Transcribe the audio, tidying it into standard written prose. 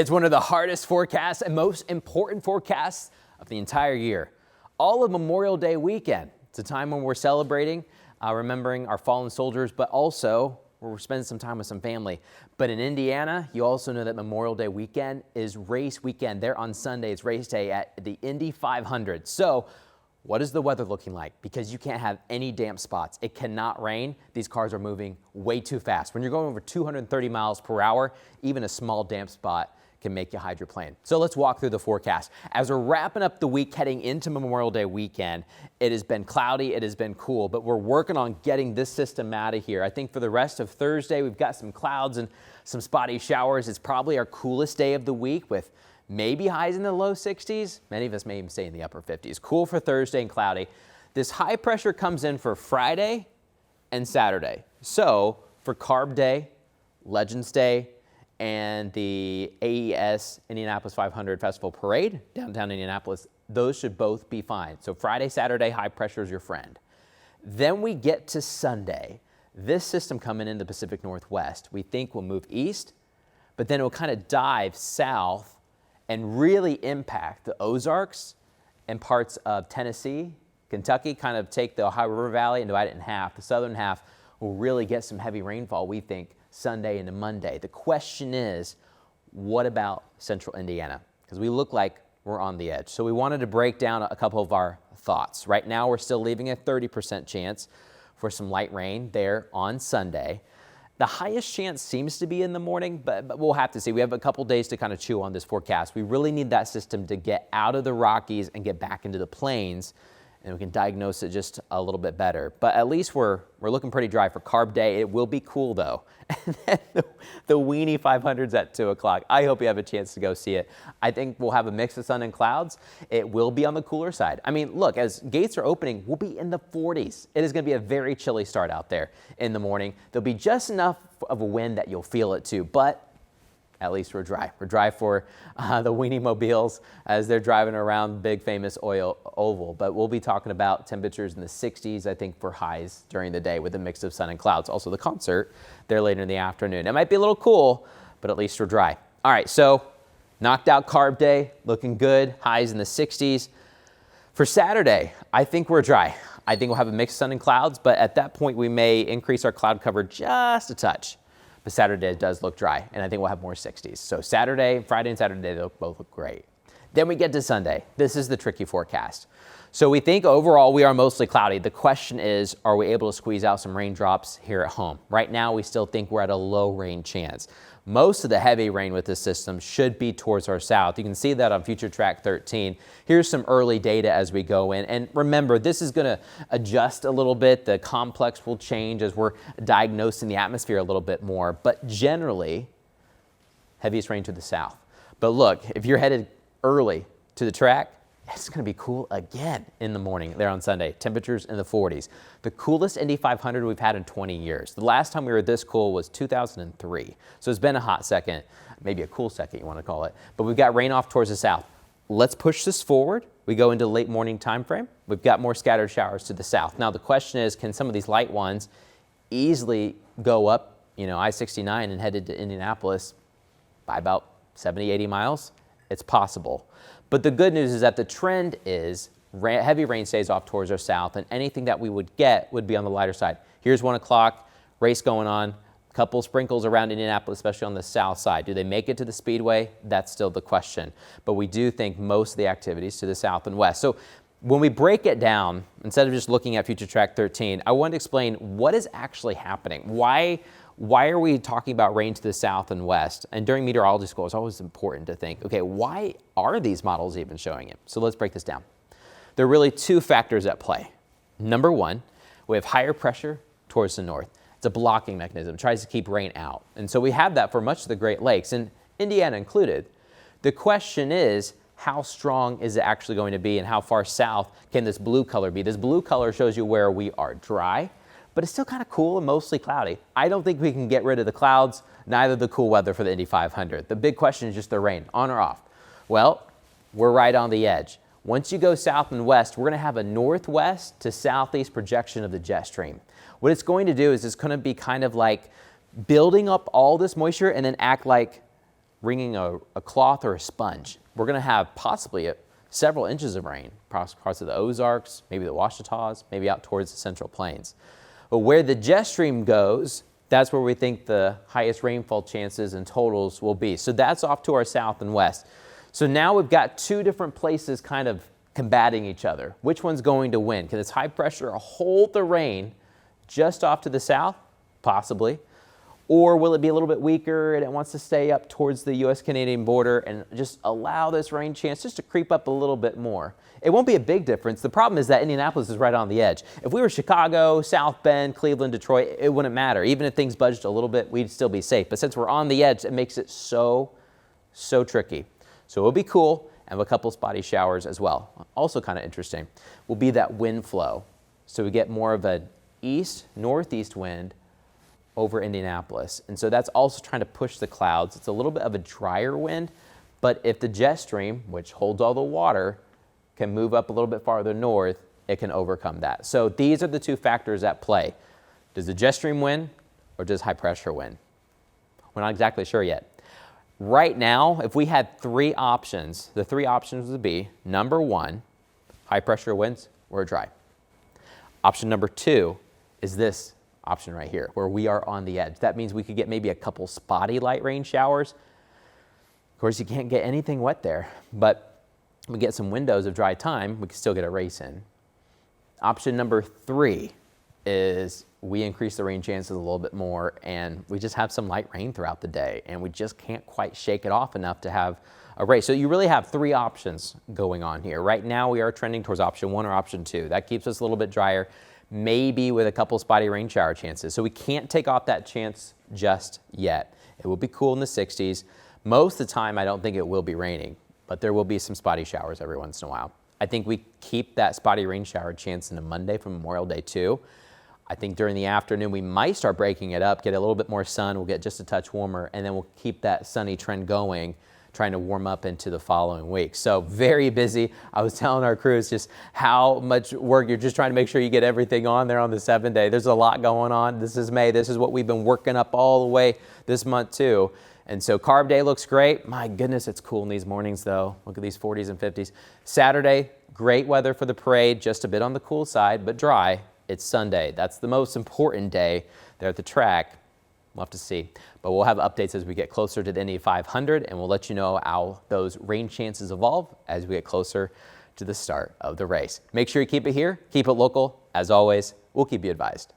It's one of the hardest forecasts and most important forecasts of the entire year. All of Memorial Day weekend. It's a time when we're celebrating, remembering our fallen soldiers, but also we're spending some time with some family. But in Indiana, you also know that Memorial Day weekend is race weekend. There on Sunday, it's race day at the Indy 500. So what is the weather looking like? Because you can't have any damp spots. It cannot rain. These cars are moving way too fast. When you're going over 230 miles per hour, even a small damp spot can make you hydroplane. So let's walk through the forecast. As we're wrapping up the week heading into Memorial Day weekend, it has been cloudy, it has been cool, but we're working on getting this system out of here. I think for the rest of Thursday, we've got some clouds and some spotty showers. It's probably our coolest day of the week with maybe highs in the low 60s. Many of us may even stay in the upper 50s. Cool for Thursday and cloudy. This high pressure comes in for Friday and Saturday. So for Carb Day, Legends Day, and the AES Indianapolis 500 Festival Parade, downtown Indianapolis, those should both be fine. So Friday, Saturday, high pressure is your friend. Then we get to Sunday. This system coming in the Pacific Northwest, we think will move east, but then it will kind of dive south and really impact the Ozarks and parts of Tennessee, Kentucky, kind of take the Ohio River Valley and divide it in half. The southern half will really get some heavy rainfall, we think, Sunday into Monday. The question is, what about central Indiana? Because we look like we're on the edge. So we wanted to break down a couple of our thoughts. Right now, we're still leaving a 30% chance for some light rain there on Sunday. The highest chance seems to be in the morning, but we'll have to see. We have a couple days to kind of chew on this forecast. We really need that system to get out of the Rockies and get back into the plains, and we can diagnose it just a little bit better. But at least we're looking pretty dry for Carb Day. It will be cool though. And then the Weenie 500's at 2 o'clock. I hope you have a chance to go see it. I think we'll have a mix of sun and clouds. It will be on the cooler side. I mean, look, as gates are opening, we'll be in the 40s. It is going to be a very chilly start out there in the morning. There'll be just enough of a wind that you'll feel it too, but at least we're dry. We're dry for the Weenie mobiles as they're driving around big famous oil oval. But we'll be talking about temperatures in the 60s, I think, for highs during the day with a mix of sun and clouds. Also the concert there later in the afternoon. It might be a little cool, but at least we're dry. All right, so knocked out Carb Day, looking good. Highs in the 60s. For Saturday, I think we're dry. I think we'll have a mix of sun and clouds, but at that point we may increase our cloud cover just a touch. But Saturday does look dry, and I think we'll have more 60s. So Saturday, Friday and Saturday, they'll both look great. Then we get to Sunday. This is the tricky forecast. So we think overall we are mostly cloudy. The question is, are we able to squeeze out some raindrops here at home? Right now, we still think we're at a low rain chance. Most of the heavy rain with this system should be towards our south. You can see that on Future Track 13. Here's some early data as we go in. And remember, this is going to adjust a little bit. The complex will change as we're diagnosing the atmosphere a little bit more. But generally, heaviest rain to the south. But look, if you're headed early to the track, it's going to be cool again in the morning there on Sunday. Temperatures in the 40s. The coolest Indy 500 we've had in 20 years. The last time we were this cool was 2003. So it's been a hot second, maybe a cool second you want to call it. But we've got rain off towards the south. Let's push this forward. We go into late morning time frame. We've got more scattered showers to the south. Now the question is, can some of these light ones easily go up, I-69 and headed to Indianapolis by about 70, 80 miles? It's possible. But the good news is that the trend is heavy rain stays off towards our south, and anything that we would get would be on the lighter side. Here's 1 o'clock, race going on, a couple sprinkles around Indianapolis, especially on the south side. Do they make it to the speedway? That's still the question. But we do think most of the activities to the south and west. So when we break it down, instead of just looking at Future Track 13, I want to explain what is actually happening. Why are we talking about rain to the south and west? And during meteorology school, it's always important to think, okay, why are these models even showing it? So let's break this down. There are really two factors at play. Number one, we have higher pressure towards the north. It's a blocking mechanism. It tries to keep rain out. And so we have that for much of the Great Lakes, and Indiana included. The question is, how strong is it actually going to be, and how far south can this blue color be? This blue color shows you where we are dry, but it's still kind of cool and mostly cloudy. I don't think we can get rid of the clouds, neither the cool weather for the Indy 500. The big question is just the rain, on or off. Well, we're right on the edge. Once you go south and west, we're going to have a northwest to southeast projection of the jet stream. What it's going to do is it's going to be kind of like building up all this moisture and then act like bringing a cloth or a sponge. We're going to have possibly several inches of rain across parts of the Ozarks, maybe the Ouachitas, maybe out towards the Central Plains. But where the jet stream goes, that's where we think the highest rainfall chances and totals will be. So that's off to our south and west. So now we've got two different places kind of combating each other. Which one's going to win? Can this high pressure hold the rain just off to the south? Possibly. Or will it be a little bit weaker and it wants to stay up towards the U.S.-Canadian border and just allow this rain chance just to creep up a little bit more? It won't be a big difference. The problem is that Indianapolis is right on the edge. If we were Chicago, South Bend, Cleveland, Detroit, it wouldn't matter. Even if things budged a little bit, we'd still be safe. But since we're on the edge, it makes it so tricky. So it'll be cool and have a couple spotty showers as well. Also kind of interesting will be that wind flow. So we get more of an east-northeast wind over Indianapolis. And so that's also trying to push the clouds. It's a little bit of a drier wind, but if the jet stream, which holds all the water, can move up a little bit farther north, it can overcome that. So these are the two factors at play. Does the jet stream win or does high pressure win? We're not exactly sure yet. Right now, if we had three options, the three options would be, number one, high pressure winds or dry. Option number two is this option right here, where we are on the edge. That means we could get maybe a couple spotty light rain showers. Of course, you can't get anything wet there, but we get some windows of dry time, we can still get a race in. Option number three is we increase the rain chances a little bit more and we just have some light rain throughout the day and we just can't quite shake it off enough to have a race. So you really have three options going on here. Right now we are trending towards option one or option two. That keeps us a little bit drier, maybe with a couple spotty rain shower chances. So we can't take off that chance just yet. It will be cool in the 60s. Most of the time, I don't think it will be raining, but there will be some spotty showers every once in a while. I think we keep that spotty rain shower chance into Monday from Memorial Day too. I think during the afternoon, we might start breaking it up, get a little bit more sun, we'll get just a touch warmer, and then we'll keep that sunny trend going, trying to warm up into the following week. So very busy. I was telling our crews just how much work you're just trying to make sure you get everything on there on the 7-day. There's a lot going on. This is May. This is what we've been working up all the way this month too. And so Carb Day looks great. My goodness, it's cool in these mornings though. Look at these 40s and 50s. Saturday, great weather for the parade, just a bit on the cool side, but dry. It's Sunday. That's the most important day there at the track. We'll have to see. But we'll have updates as we get closer to the Indy 500, and we'll let you know how those rain chances evolve as we get closer to the start of the race. Make sure you keep it here, keep it local. As always, we'll keep you advised.